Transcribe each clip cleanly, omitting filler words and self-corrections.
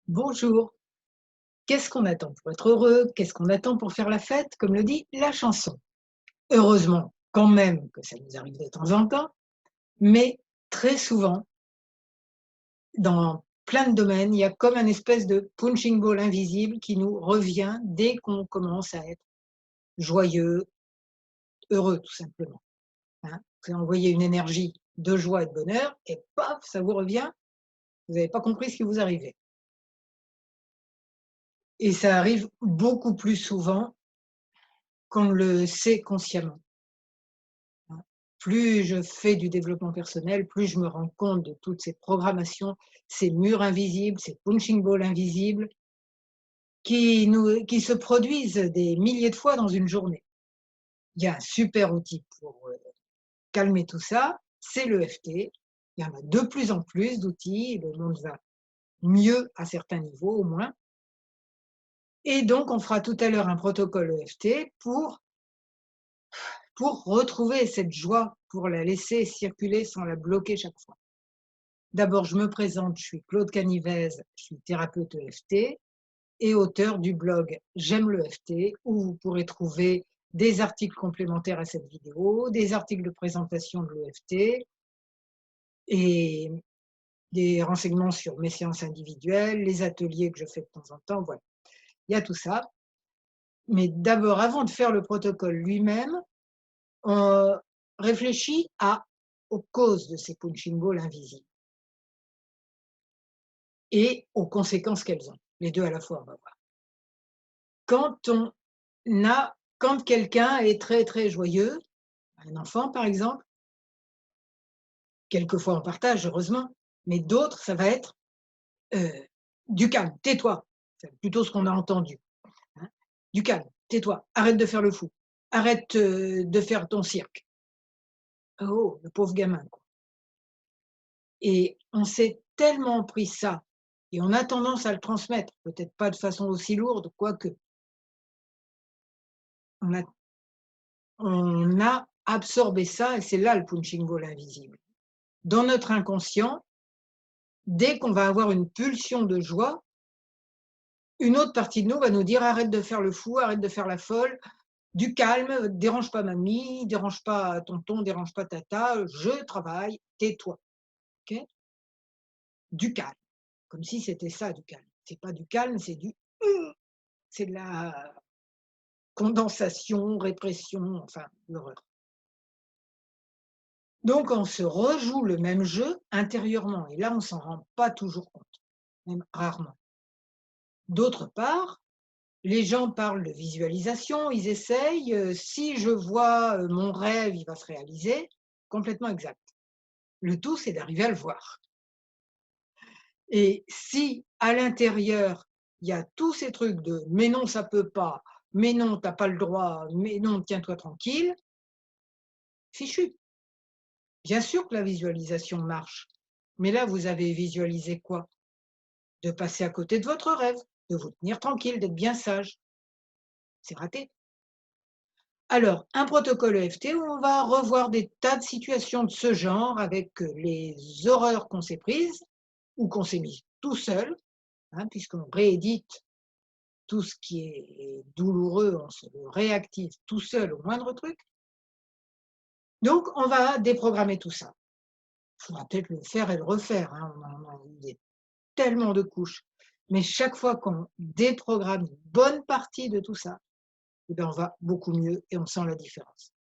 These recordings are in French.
Bonjour. Qu'est-ce qu'on attend pour être heureux? Qu'est-ce qu'on attend pour faire la fête? Comme le dit la chanson. Heureusement, quand même, que ça nous arrive de temps en temps, mais très souvent, dans plein de domaines, il y a comme un espèce de punching ball invisible qui nous revient dès qu'on commence à être joyeux, heureux, tout simplement. Hein. Vous envoyez une énergie de joie et de bonheur, et paf, ça vous revient. Vous n'avez pas compris ce qui vous arrivait. Et ça arrive beaucoup plus souvent qu'on ne le sait consciemment. Hein. Plus je fais du développement personnel, plus je me rends compte de toutes ces programmations, ces murs invisibles, ces punching balls invisibles qui se produisent des milliers de fois dans une journée. Il y a un super outil pour calmer tout ça, c'est l'EFT. Il y en a de plus en plus d'outils, le monde va mieux à certains niveaux au moins. Et donc, on fera tout à l'heure un protocole EFT pour retrouver cette joie, pour la laisser circuler sans la bloquer chaque fois. D'abord, je me présente, je suis Claude Canivez, je suis thérapeute EFT et auteur du blog J'aime l'EFT, où vous pourrez trouver des articles complémentaires à cette vidéo, des articles de présentation de l'EFT et des renseignements sur mes séances individuelles, les ateliers que je fais de temps en temps, voilà. Il y a tout ça. Mais d'abord, avant de faire le protocole lui-même, on réfléchit aux causes de ces punching balls invisibles et aux conséquences qu'elles ont. Les deux à la fois, on va voir. Quand on quand quelqu'un est très, très joyeux, un enfant par exemple, quelquefois on partage heureusement, mais d'autres, ça va être, heu, du calme, tais-toi, c'est plutôt ce qu'on a entendu, hein. Du calme, tais-toi, arrête de faire le fou, arrête, de faire ton cirque. Oh, le pauvre gamin, quoi. Et on s'est tellement pris ça et on a tendance à le transmettre, peut-être pas de façon aussi lourde, quoique. On a on a absorbé ça et c'est là le punching ball invisible. Dans notre inconscient, dès qu'on va avoir une pulsion de joie, une autre partie de nous va nous dire: «Arrête de faire le fou, arrête de faire la folle, du calme, dérange pas mamie, dérange pas tonton, dérange pas tata, je travaille, tais-toi». OK? Du calme, comme si c'était ça du calme. C'est pas du calme, c'est c'est de la condensation, répression, enfin l'horreur. Donc on se rejoue le même jeu intérieurement et là on s'en rend pas toujours compte, même rarement. D'autre part, les gens parlent de visualisation, ils essayent, si je vois, mon rêve, il va se réaliser, complètement exact. Le tout, c'est d'arriver à le voir et si à l'intérieur, il y a tous ces trucs de: «Mais non, ça peut pas, mais non, tu as pas le droit, mais non, tiens-toi tranquille», fichu. Bien sûr que la visualisation marche, mais là, vous avez visualisé quoi? De passer à côté de votre rêve, de vous tenir tranquille, d'être bien sage. C'est raté. Alors, un protocole EFT où on va revoir des tas de situations de ce genre avec les horreurs qu'on s'est prises ou qu'on s'est mis tout seul, hein, puisqu'on réédite tout ce qui est douloureux, on se le réactive tout seul au moindre truc. Donc, on va déprogrammer tout ça. Il faudra peut-être le faire et le refaire, hein, on en a eu tellement de couches. Mais chaque fois qu'on déprogramme une bonne partie de tout ça, eh bien, on va beaucoup mieux et on sent la différence.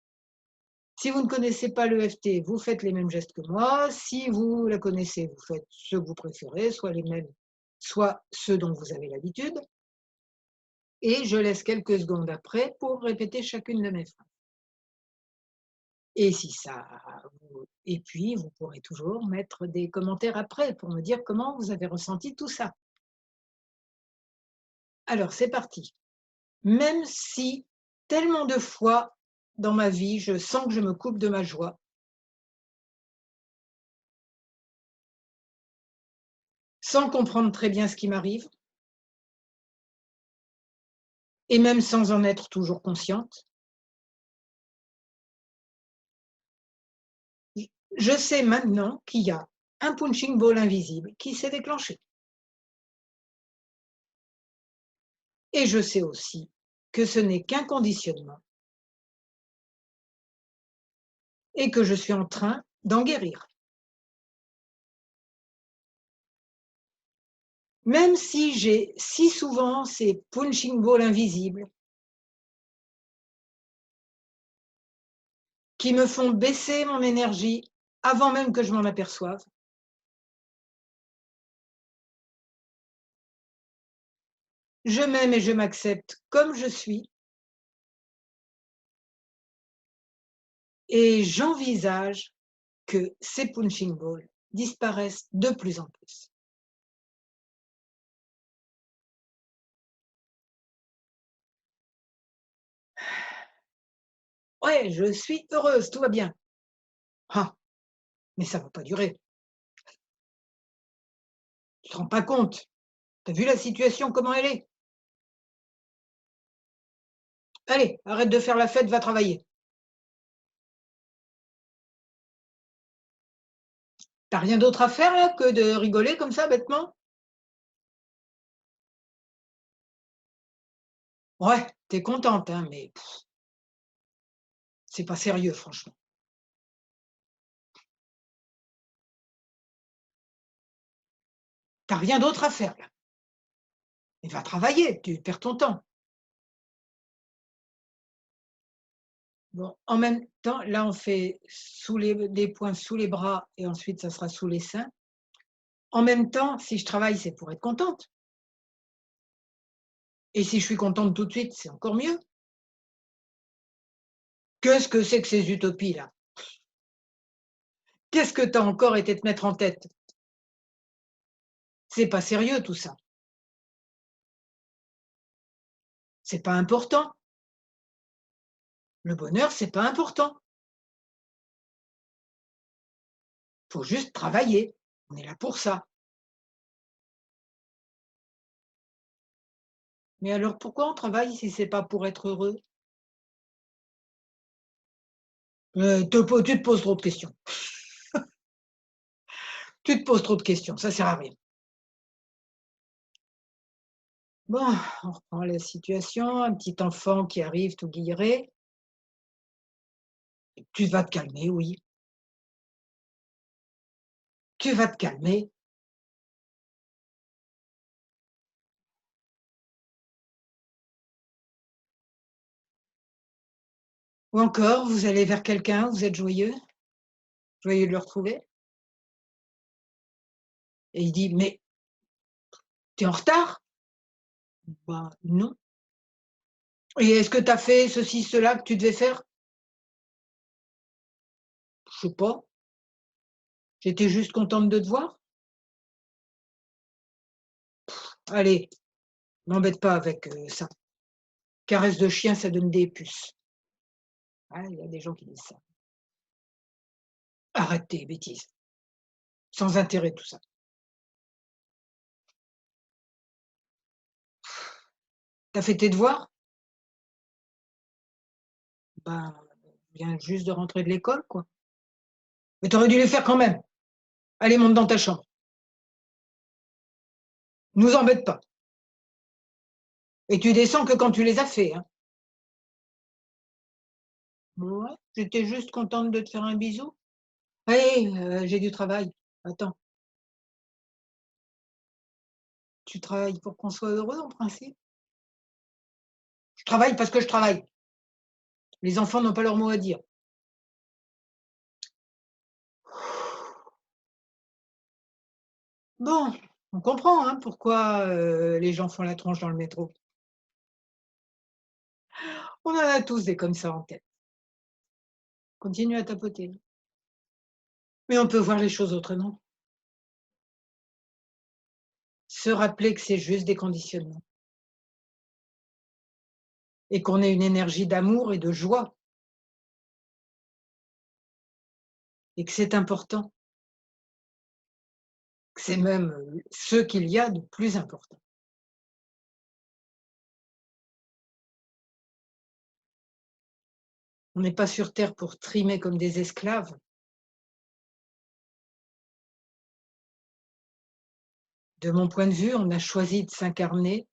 Si vous ne connaissez pas l'EFT, vous faites les mêmes gestes que moi. Si vous la connaissez, vous faites ceux que vous préférez, soit les mêmes, soit ceux dont vous avez l'habitude. Et je laisse quelques secondes après pour répéter chacune de mes phrases. Et si ça et puis vous pourrez toujours mettre des commentaires après pour me dire comment vous avez ressenti tout ça. Alors c'est parti. Même si tellement de fois dans ma vie, je sens que je me coupe de ma joie, sans comprendre très bien ce qui m'arrive et même sans en être toujours consciente. Je sais maintenant qu'il y a un punching ball invisible qui s'est déclenché. Et je sais aussi que ce n'est qu'un conditionnement et que je suis en train d'en guérir. Même si j'ai si souvent ces punching balls invisibles qui me font baisser mon énergie avant même que je m'en aperçoive. Je m'aime et je m'accepte comme je suis et j'envisage que ces punching balls disparaissent de plus en plus. Ouais, je suis heureuse, tout va bien. Ah, mais ça va pas durer. Tu te rends pas compte? Tu as vu la situation, comment elle est? Allez, arrête de faire la fête, va travailler. T'as rien d'autre à faire là que de rigoler comme ça bêtement? Ouais, tu es contente, hein, mais c'est pas sérieux franchement. Tu rien d'autre à faire là. Et va travailler, tu perds ton temps. Bon, en même temps, là, on fait sous les des points sous les bras et ensuite ça sera sous les seins. En même temps, si je travaille, c'est pour être contente et si je suis contente tout de suite, c'est encore mieux. Qu'est-ce que c'est que ces utopies-là? Qu'est-ce que tu as encore été te mettre en tête? C'est pas sérieux tout ça. C'est pas important. Le bonheur, c'est pas important. Faut juste travailler. On est là pour ça. Mais alors pourquoi on travaille si c'est pas pour être heureux? Tu te poses trop de questions. Tu te poses trop de questions, ça sert à rien. Bon, on reprend la situation, un petit enfant qui arrive tout guilleret. Tu vas te calmer, oui, tu vas te calmer. Ou encore, vous allez vers quelqu'un, vous êtes joyeux de le retrouver et il dit: «Mais tu es en retard?» «Bah, non». «Et est-ce que tu as fait ceci, cela que tu devais faire?» «Je sais pas, j'étais juste contente de te voir». «Allez, m'embête pas avec, ça. Caresse de chien, ça donne des puces». Ah, il y a des gens qui disent ça. Arrête tes bêtises, sans intérêt tout ça. Tu as fait tes devoirs? Ben, je viens juste de rentrer de l'école, quoi. Mais tu aurais dû les faire quand même. Allez, monte dans ta chambre. Nous embête pas. Et tu descends que quand tu les as faits, hein. Ouais, j'étais juste contente de te faire un bisou. Allez, j'ai du travail. Attends, tu travailles pour qu'on soit heureux en principe? Je travaille parce que je travaille. Les enfants n'ont pas leur mot à dire. Bon, on comprend, hein, pourquoi, les gens font la tronche dans le métro. On en a tous des comme ça en tête. Continue à tapoter. Mais on peut voir les choses autrement. Se rappeler que c'est juste des conditionnements et qu'on est une énergie d'amour et de joie et que c'est important, que c'est même, ce qu'il y a de plus important. On n'est pas sur terre pour trimer comme des esclaves. De mon point de vue, on a choisi de s'incarner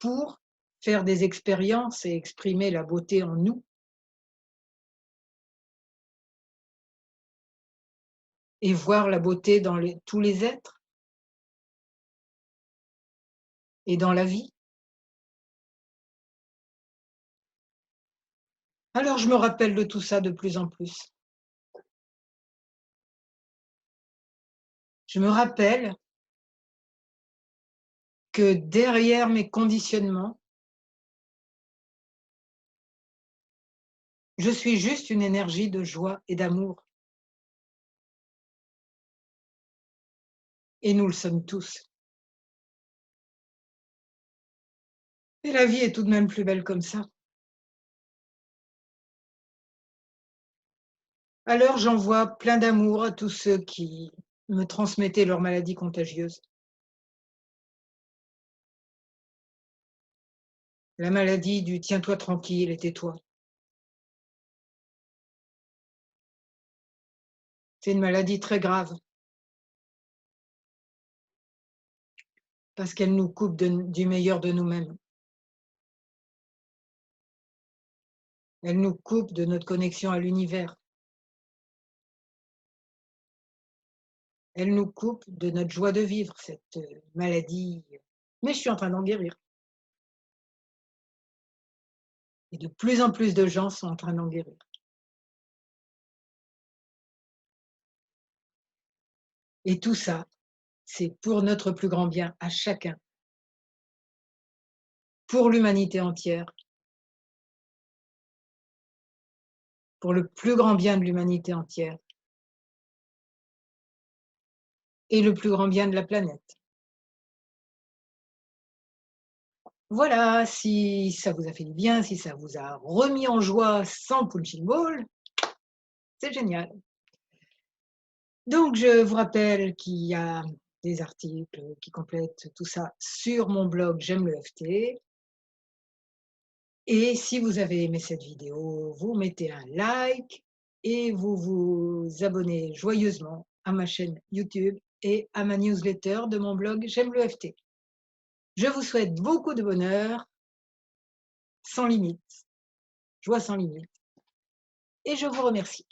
pour faire des expériences et exprimer la beauté en nous et voir la beauté dans tous les êtres et dans la vie. Alors je me rappelle de tout ça de plus en plus. Je me rappelle que derrière mes conditionnements, je suis juste une énergie de joie et d'amour. Et nous le sommes tous. Et la vie est tout de même plus belle comme ça. Alors j'envoie plein d'amour à tous ceux qui me transmettaient leur maladie contagieuse. La maladie du tiens-toi tranquille et tais-toi. C'est une maladie très grave parce qu'elle nous coupe du meilleur de nous-mêmes. Elle nous coupe de notre connexion à l'univers. Elle nous coupe de notre joie de vivre, cette maladie. Mais je suis en train d'en guérir. Et de plus en plus de gens sont en train d'en guérir. Et tout ça, c'est pour notre plus grand bien à chacun, pour l'humanité entière, pour le plus grand bien de l'humanité entière et le plus grand bien de la planète. Voilà, si ça vous a fait du bien, si ça vous a remis en joie sans punching ball, c'est génial. Donc je vous rappelle qu'il y a des articles qui complètent tout ça sur mon blog J'aime le FT. Et si vous avez aimé cette vidéo, vous mettez un like et vous vous abonnez joyeusement à ma chaîne YouTube et à ma newsletter de mon blog J'aime le FT. Je vous souhaite beaucoup de bonheur, sans limite, joie sans limite, et je vous remercie.